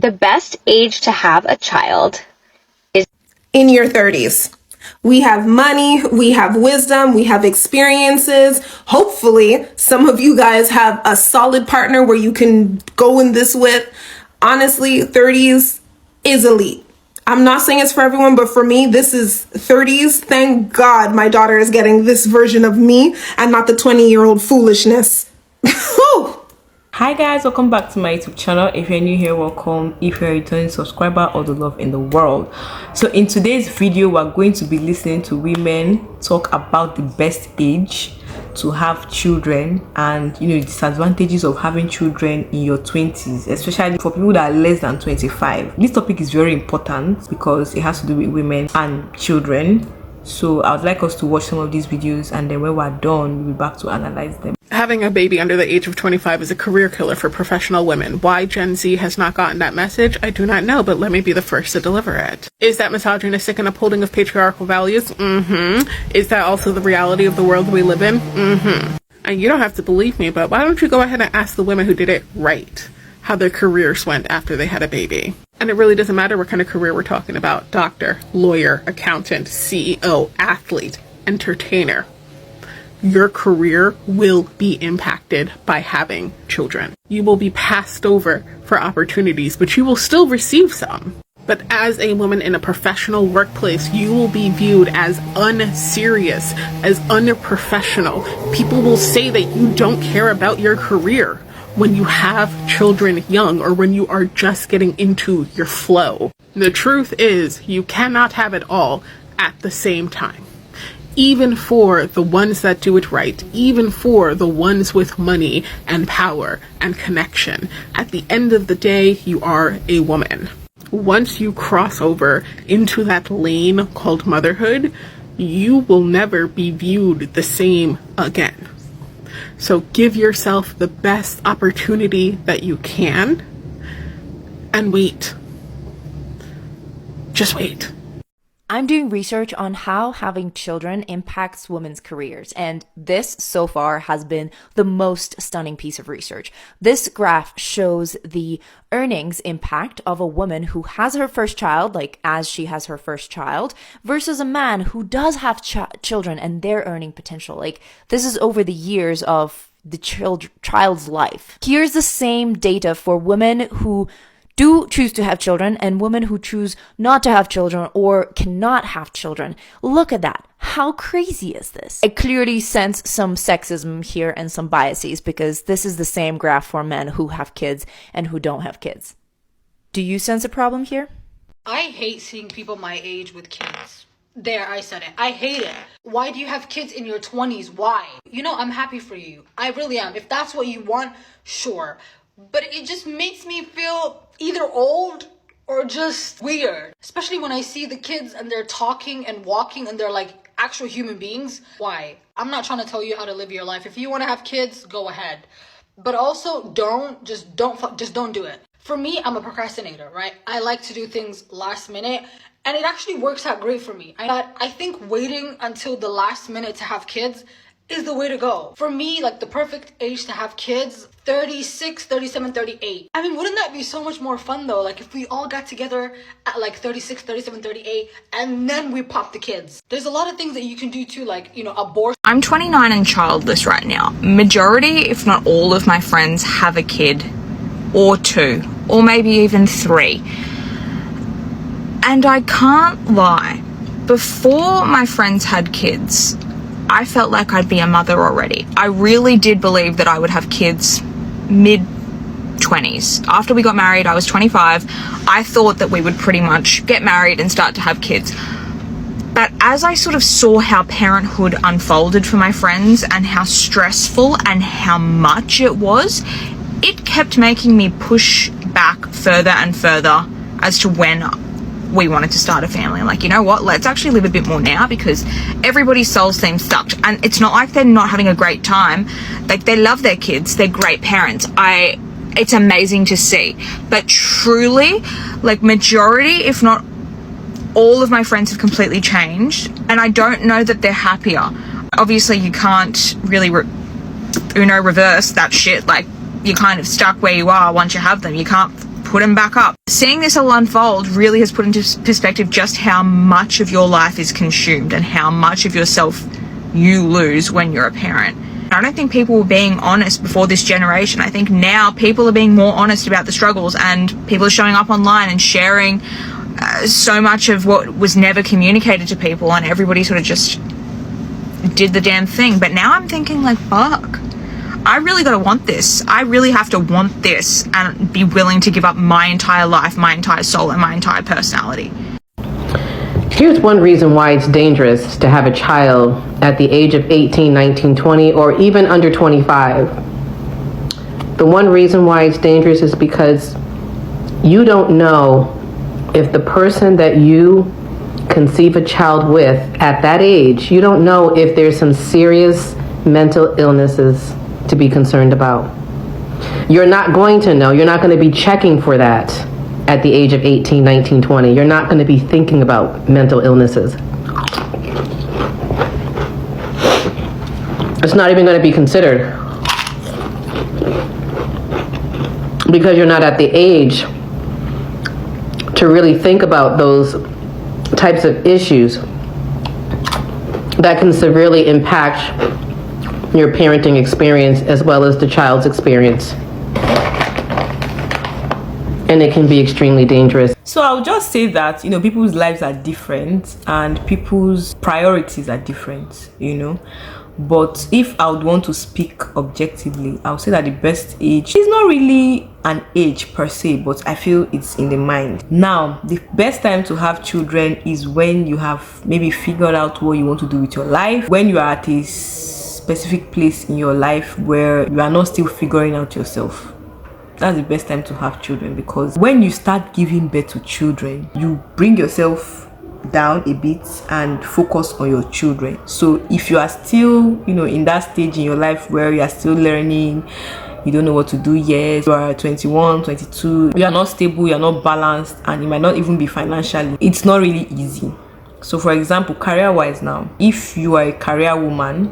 The best age to have a child is in your 30s. We have money, we have wisdom, we have experiences. Hopefully, some of you guys have a solid partner where you can go in this with. Honestly, 30s is elite. I'm not saying it's for everyone, but for me, this is 30s. Thank God my daughter is getting this version of me and not the 20-year-old foolishness. Hi guys, welcome back to my YouTube channel. If you're new here, welcome. If you're a returning subscriber, all the love in the world. So in today's video, we're going to be listening to women talk about the best age to have children and the disadvantages of having children in your 20s, especially for people that are less than 25. This topic is very important because it has to do with women and children. So I would like us to watch some of these videos, and then when we're done, we'll be back to analyze them. Having a baby under the age of 25 is a career killer for professional women. Why Gen Z has not gotten that message, I do not know, but let me be the first to deliver it. Is that misogynistic and upholding of patriarchal values? Is that also the reality of the world we live in? And you don't have to believe me, but why don't you go ahead and ask the women who did it right how their careers went after they had a baby? And it really doesn't matter what kind of career we're talking about. Doctor, lawyer, accountant, CEO, athlete, entertainer. Your career will be impacted by having children. You will be passed over for opportunities, but you will still receive some. But as a woman in a professional workplace, you will be viewed as unserious, as unprofessional. People will say that you don't care about your career when you have children young or when you are just getting into your flow. The truth is, you cannot have it all at the same time. Even for the ones that do it right, even for the ones with money and power and connection, at the end of the day, you are a woman. Once you cross over into that lane called motherhood, you will never be viewed the same again. So give yourself the best opportunity that you can and wait. Just wait. I'm doing research on how having children impacts women's careers, and this so far has been the most stunning piece of research. This graph shows the earnings impact of a woman who has her first child, like as she has her first child, versus a man who does have children and their earning potential. Like, this is over the years of the child's life. Here's the same data for women who do choose to have children and women who choose not to have children or cannot have children. Look at that. How crazy is this? I clearly sense some sexism here and some biases because this is the same graph for men who have kids and who don't have kids. Do you sense a problem here? I hate seeing people my age with kids. There, I said it. I hate it. Why do you have kids in your 20s? Why? I'm happy for you. I really am. If that's what you want, sure. But it just makes me feel either old or just weird. Especially when I see the kids and they're talking and walking and they're like actual human beings. Why? I'm not trying to tell you how to live your life. If you want to have kids, go ahead. But also don't do it. For me, I'm a procrastinator, right? I like to do things last minute. And it actually works out great for me. I think waiting until the last minute to have kids is the way to go. For me, like the perfect age to have kids, 36, 37, 38. I mean, wouldn't that be so much more fun though? Like if we all got together at like 36, 37, 38, and then we pop the kids. There's a lot of things that you can do too, like, abortion. I'm 29 and childless right now. Majority, if not all of my friends have a kid or two, or maybe even three. And I can't lie, before my friends had kids, I felt like I'd be a mother already. I really did believe that I would have kids mid-20s. After we got married, I was 25. I thought that we would pretty much get married and start to have kids. But as I sort of saw how parenthood unfolded for my friends and how stressful and how much it was, it kept making me push back further and further as to when we wanted to start a family. I'm like, you know what, let's actually live a bit more now because everybody's soul seems stuck. And it's not like they're not having a great time. Like, they love their kids, they're great parents. It's amazing to see. But truly, like, majority, if not all of my friends have completely changed, and I don't know that they're happier. Obviously, you can't really reverse that shit. Like, you're kind of stuck where you are once you have them. You can't put them back up. Seeing this all unfold really has put into perspective just how much of your life is consumed and how much of yourself you lose when you're a parent. I don't think people were being honest before this generation. I think now people are being more honest about the struggles, and people are showing up online and sharing so much of what was never communicated to people, and everybody sort of just did the damn thing. But now I'm thinking, like, fuck, I really gotta want this. I really have to want this and be willing to give up my entire life, my entire soul, and my entire personality. Here's one reason why it's dangerous to have a child at the age of 18, 19, 20, or even under 25. The one reason why it's dangerous is because you don't know if the person that you conceive a child with at that age, you don't know if there's some serious mental illnesses to be concerned about. You're not going to know. You're not going to be checking for that at the age of 18, 19, 20. You're not going to be thinking about mental illnesses. It's not even going to be considered because you're not at the age to really think about those types of issues that can severely impact your parenting experience as well as the child's experience. And it can be extremely dangerous. So I'll just say that, people's lives are different and people's priorities are different, But if I would want to speak objectively, I would say that the best age is not really an age per se, but I feel it's in the mind. Now, the best time to have children is when you have maybe figured out what you want to do with your life, when you are at a specific place in your life where you are not still figuring out yourself. That's the best time to have children, because when you start giving birth to children, you bring yourself down a bit and focus on your children. So if you are still, in that stage in your life where you are still learning, you don't know what to do yet, you are 21, 22, you are not stable, you are not balanced, and it might not even be financially, it's not really easy. So for example, career-wise now, if you are a career woman,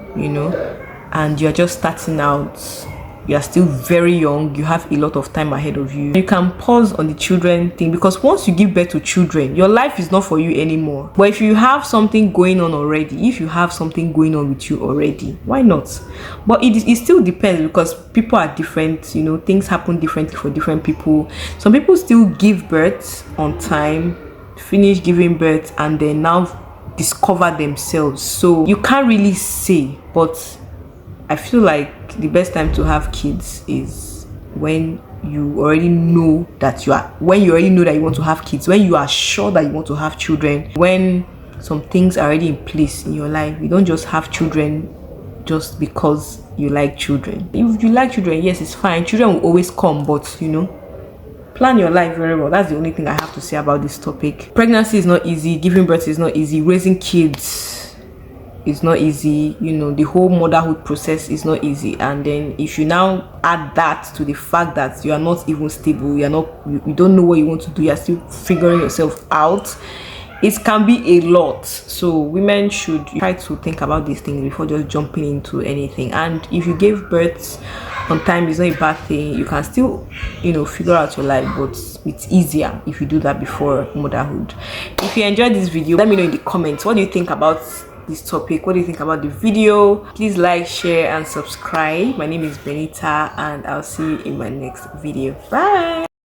and you're just starting out, you are still very young, you have a lot of time ahead of you, you can pause on the children thing, because once you give birth to children, your life is not for you anymore. But if you have something going on already, if you have something going on with you already, why not? But it still depends, because people are different, things happen differently for different people. Some people still give birth on time, finish giving birth, and then now discover themselves. So you can't really say, but I feel like the best time to have kids is when you already know that you want to have kids, when you are sure that you want to have children, when some things are already in place in your life. You don't just have children just because you like children. If you like children, yes, it's fine, children will always come, but plan your life very well. That's the only thing I have to say about this topic. Pregnancy is not easy, giving birth is not easy, raising kids is not easy, the whole motherhood process is not easy. And then if you now add that to the fact that you are not even stable, you don't know what you want to do, you're still figuring yourself out, it can be a lot. So women should try to think about these things before just jumping into anything. And if you gave birth on time, it's not a bad thing. You can still figure out your life, but it's easier if you do that before motherhood. If you enjoyed this video, let me know in the comments, what do you think about this topic? What do you think about the video? Please like, share, and subscribe. My name is Benita, and I'll see you in my next video. Bye.